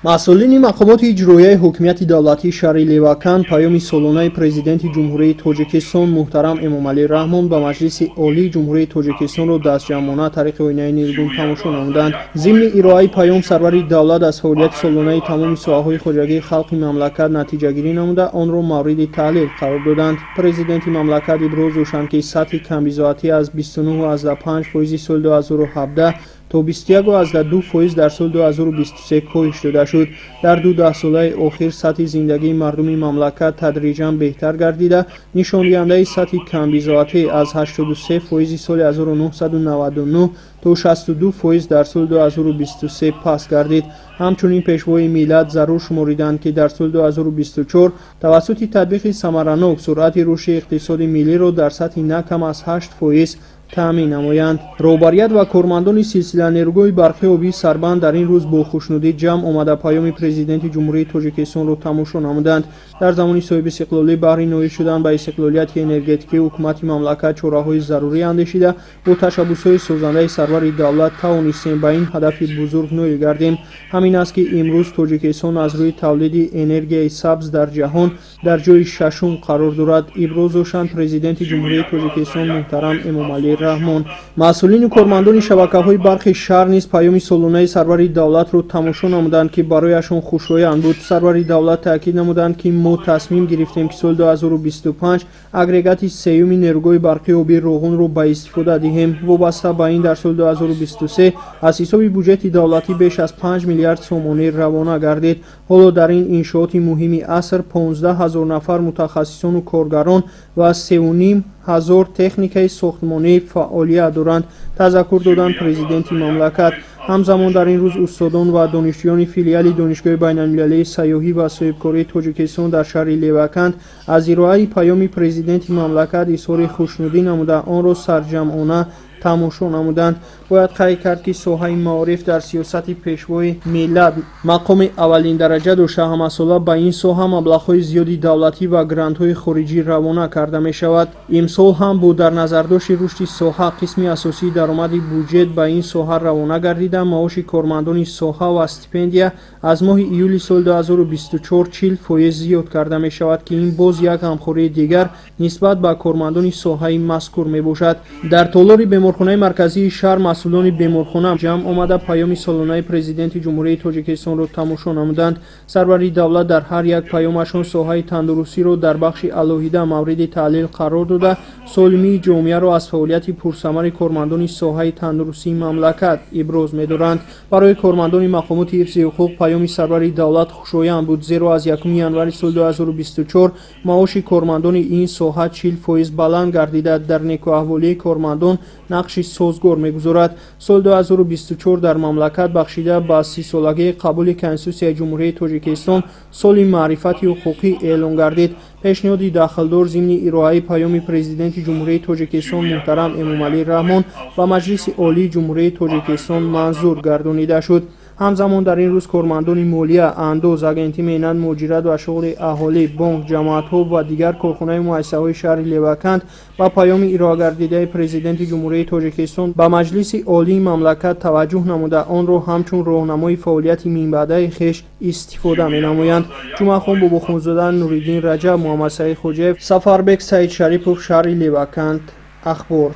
مسئولین مقامات اجرایی حکومت دولتی شهر لیوکند پیام سالانه پرزیدنت جمهوری تاجیکستان محترم امامعلی رحمان به مجلس عالی جمهوری تاجیکستان را دست جمعانه طریق آینه نیرگون تماشا نمودند. ضمن ارائه پیام سرور دولت از فعالیت سالانه تمام ساحه‌های خواجگی خلق مملکت نتیجه گیری نموده آن را مورد تحلیل قرار دادند. پرزیدنت مملکت ابراز داشتند که سطح کمبیزاتی از 29.5% سال 2017 تا 21.2% در سال 2023 کاهش داده شد. در 12 ساله اخیر سطح زندگی مردم مملکت تدریجاً بهتر گردیده، نشان دهنده سطح کمبیزاتی از 83% سال 1999 تا 62% در سال 2023 پس گردید. همچنین پیشوای ملت ضرور شمردند که در سال 2024 توسط تطبیق ثمرناک سرعت رشد اقتصاد ملی را در سطح نه کم از 8% تامین نمایند. رهبریت و کارمندان سلسله نیروگاه برق آبی سربند در این روز با خوشنودی جمع آمده پیام پرزیدنت جمهوری تاجیکستان را تماشا نمودند. در زمان صاحب استقلالی بهره نایل شدن به استقلالیت انرژتیکی حکومت مملکت چاره‌های ضروری اندیشیده با تشبس‌های سازنده سرور دولت توانستیم به این هدف بزرگ نایل گردیم. همین است که امروز تاجیکستان از روی تولید انرژی سبز در جهان در جای ششم قرار دارد. ابراز داشتند پرزیدنت جمهوری تاجیکستان محترم امامعلی رحمان. مسئولین و کارمندان شبکه‌های برق شهر نیز پیام سالانه سرور دولت را تماشا نمودند که برایشان خوشایند بود. سرور دولت تاکید نمودند که ما تصمیم گرفتیم که سال 2025 اگریگات سیوم نیروگاه برق آبی روغن را به استفاده دهیم. وابسته به این در سال 2023 از حساب بودجه دولتی بیش از 5 میلیارد سومانی روانه گردید. حالا در این انشاءات مهم عصر 15,000 نفر متخصصان و کارگران و 3,500 تکنیک ساختمانی فعالیت دارند. تذکر دادند پرزیدنت مملکت. همزمان در این روز استادان و دانشجویان فیلیال دانشگاه بین‌المللی سیاحی و صاحبکاری تاجیکستان در شهر لیوکند از ارائه پیام پرزیدنت مملکت اظهار خوشنودی نموده آن را سرجمعانه تماشا نمودند. باید قید کرد که ساحه معارف در سیاست پیشوای ملت مقام اولین درجه داشته. همساله به این ساحه مبلغ‌های زیادی دولتی و گرانت‌های خارجی روانه کرده می شود. امسال هم با در نظر داشت رشد ساحه قسمی اساسی درآمد بودجه به این ساحه روانه گردیده. معاش کارمندان ساحه و استیپندیا از ماه ایول سال 2024 40% زیاد کرده می شود که این باز یک همخوانی دیگر نسبت به کارمندان ساحه مذکور می باشد. در تالار بیمارخانه مرکزی شهر مسئولان بیمارخانه جمع آمده پیام سالانه پرزیدنت جمهوری تاجیکستان را تماشا نمودند. سرور دولت در هر یک پیامشان ساحه تندرستی را در بخش علیحده مورد تحلیل قرار داده سالمی جامعه را از فعالیت پرثمر کارمندان ساحه تندرستی مملکت ابراز می‌دارند. برای کارمندان مقامات حفظ حقوق پیام سرور دولت خوشایند بود، زیرا از 1 ژانویه سال 2024 معاش کارمندان این ساحه 40% بلند گردیده. در نیکو احوالی کارمندان نقش سازگار می‌گذارد. سال 2024 در مملکت بخشیده به 30 سالگی قبول کنستیتوسیون جمهوری تاجیکستان سال معرفت حقوقی اعلام گردید. پیشنهاد داخلدار ضمن ارائه پیام پرزیدنت جمهوری تاجیکستان محترم امامعلی رحمان و مجلس عالی جمهوری تاجیکستان منظور گردانیده شد. همزمان در این روز کارمندان مالیه، اندوز، اگنتی مینن، مجرد و شغل اهالی، بانک، جماعت‌ها و دیگر کارخانه‌های مؤسسه‌های شهر لیوکند با پیام ارائه گردیده پرزیدنت جمهوری تاجیکستان به مجلس عالی مملکت توجه نموده آن را همچون راهنمای فعالیت منبعه خویش استفاده می‌نمایند. جمعه خان با خونزاده نوری‌الدین رجب، محمد سعید خوجیف، سفربک سعید شریپوف، شهر لیوکند. اخبار